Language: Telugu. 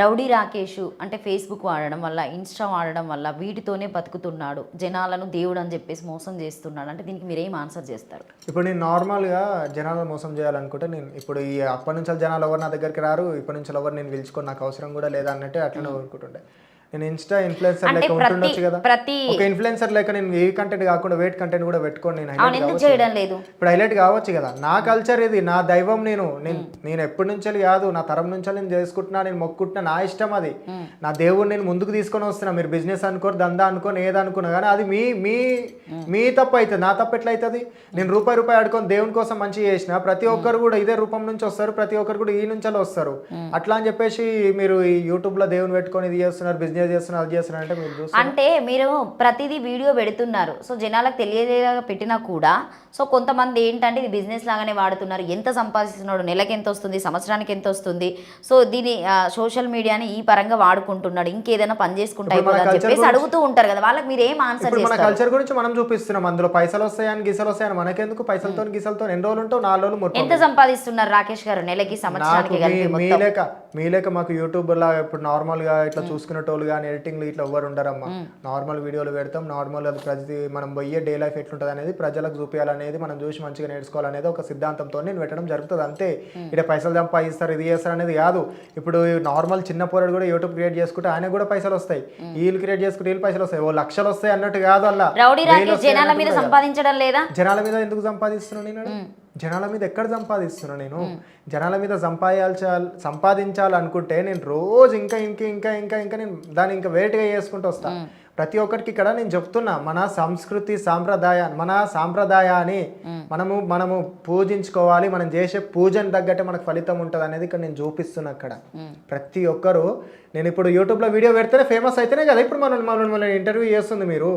రౌడీ రాకేష్ అంటే ఫేస్బుక్ వాడడం వల్ల, ఇన్స్టా వాడడం వల్ల వీటితోనే బతుకుతున్నాడు, జనాలను దేవుడు అని చెప్పేసి మోసం చేస్తున్నాడు అంటే దీనికి మీరేం ఆన్సర్ చేస్తారు? ఇప్పుడు నేను నార్మల్గా జనాలను మోసం చేయాలనుకుంటే నేను ఇప్పుడు ఈ అప్పటి నుంచి జనాలు ఎవరు నా దగ్గరికి రారు, ఇప్పటి నుంచి ఎవరు నేను పిలుచుకొని నాకు అవసరం కూడా లేదా అన్నట్టే అట్లనే కోరుకుంటుండే. నేను ఇన్స్టా ఇన్ఫ్లుయెన్సర్ లెక్క ఉంటుండొచ్చు కదా, ఒక ఇన్ఫ్లుయెన్సర్ లెక్క నేను ఏ కంటెంట్ కాకుండా వెయిట్ కంటెంట్ కూడా పెట్టుకొని నేను ఇప్పుడు హైలైట్ కావచ్చు కదా. నా కల్చర్ ఇది, నా దైవం. నేను ఎప్పటి నుంచి కాదు, నా తరం నుంచి నేను చేసుకుంటున్నా, నేను మొక్కుంటున్నా, నా ఇష్టం అది. నా దేవుడు నేను ముందుకు తీసుకొని వస్తున్నా. మీరు బిజినెస్ అనుకోరు, దందా అనుకోని ఏదనుకున్నా కానీ అది మీ తప్పు అవుతుంది, నా తప్పు ఎట్లా అవుతుంది? నేను రూపాయి ఆడుకొని దేవుని కోసం మంచి చేసిన ప్రతి ఒక్కరు కూడా ఇదే రూపం నుంచి వస్తారు, ప్రతి ఒక్కరు కూడా ఈ నుంచి వస్తారు. అట్లా అని చెప్పేసి మీరు ఈ యూట్యూబ్లో దేవుని పెట్టుకొని ఇది చేస్తున్నారు, బిజినెస్ చేస్తున్నారు, అది చేస్తున్నారు అంటే మీరు అంటే మీరు ప్రతిదీ వీడియో పెడుతున్నారు. సో జనాలకు తెలియజేలా పెట్టినా కూడా సో కొంతమంది ఏంటంటే ఇది బిజినెస్ లాగానే వాడుతున్నారు. ఎంత సంపాదిస్తున్నాడు, నెలకి ఎంత వస్తుంది, సంవత్సరానికి ఎంత వస్తుంది, సో దీని సోషల్ మీడియాని ఈ పరంగా వాడుకుంటున్నాడు, ఇంకేదైనా పని చేసుకుంటా చెప్పేసి అడుగుతూ ఉంటారు కదా, వాళ్ళకి మీరు ఏం ఆన్సర్ చేస్తారు? మన కల్చర్ గురించి మనం చూపిస్తున్నాం, అందులో పైసలు వస్తాయని గిసలు వస్తాయని మనకెందుకు? పైసలతో గిసలతో ఎన్ని రోజులు ఉంటావు? 4 రోజులు. ఎంత సంపాదిస్తున్నారు రాకేష్ గారు నెలకి, సంవత్సరానికి? మీ లేక మాకు యూట్యూబ్ లా ఇప్పుడు నార్మల్ గా ఇట్లా చూసుకునేటోళ్ళు కానీ ఎడిటింగ్ ఇట్లా ఎవరు ఉండరమ్మా. నార్మల్ వీడియోలు పెడతాం, నార్మల్ అది ప్రతి మనం పోయే డే లైఫ్ ఎట్లుంటుంది అనేది ప్రజలకు చూపించాలనేది, మనం చూసి మంచిగా నేర్చుకోవాలనేది ఒక సిద్ధాంతంతో నేను పెట్టడం జరుగుతుంది అంతే. ఇక్కడ పైసలు సంపాదిస్తారు, ఇది చేస్తారు అనేది కాదు. ఇప్పుడు నార్మల్ చిన్న పోరాడు కూడా యూట్యూబ్ క్రియేట్ చేసుకుంటే ఆయన కూడా పైసలు వస్తాయి, వీళ్ళు క్రియేట్ చేసుకుంటే వీళ్ళు పైసలు వస్తాయి, ఓ లక్షలు వస్తాయి అన్నట్టు కాదు. అలా జనాల మీద సంపాదించడం లేదా? జనాల మీద ఎందుకు సంపాదిస్తున్నాను నేను? జనాల మీద ఎక్కడ సంపాదిస్తున్నా నేను? జనాల మీద సంపాదించాలనుకుంటే నేను రోజు ఇంకా ఇంకా ఇంకా ఇంకా ఇంకా నేను దాన్ని ఇంకా వేటిగా చేసుకుంటూ వస్తాను. ప్రతి ఒక్కరికి ఇక్కడ నేను చెప్తున్నా, మన సంస్కృతి మన సాంప్రదాయాన్ని మనము పూజించుకోవాలి. మనం చేసే పూజను తగ్గట్టే మనకు ఫలితం ఉంటుంది అనేది ఇక్కడ నేను చూపిస్తున్నా. అక్కడ ప్రతి ఒక్కరు, నేను ఇప్పుడు యూట్యూబ్లో వీడియో పెడితేనే ఫేమస్ అయితేనే కదా ఇప్పుడు మనం ఇంటర్వ్యూ చేస్తుంది మీరు.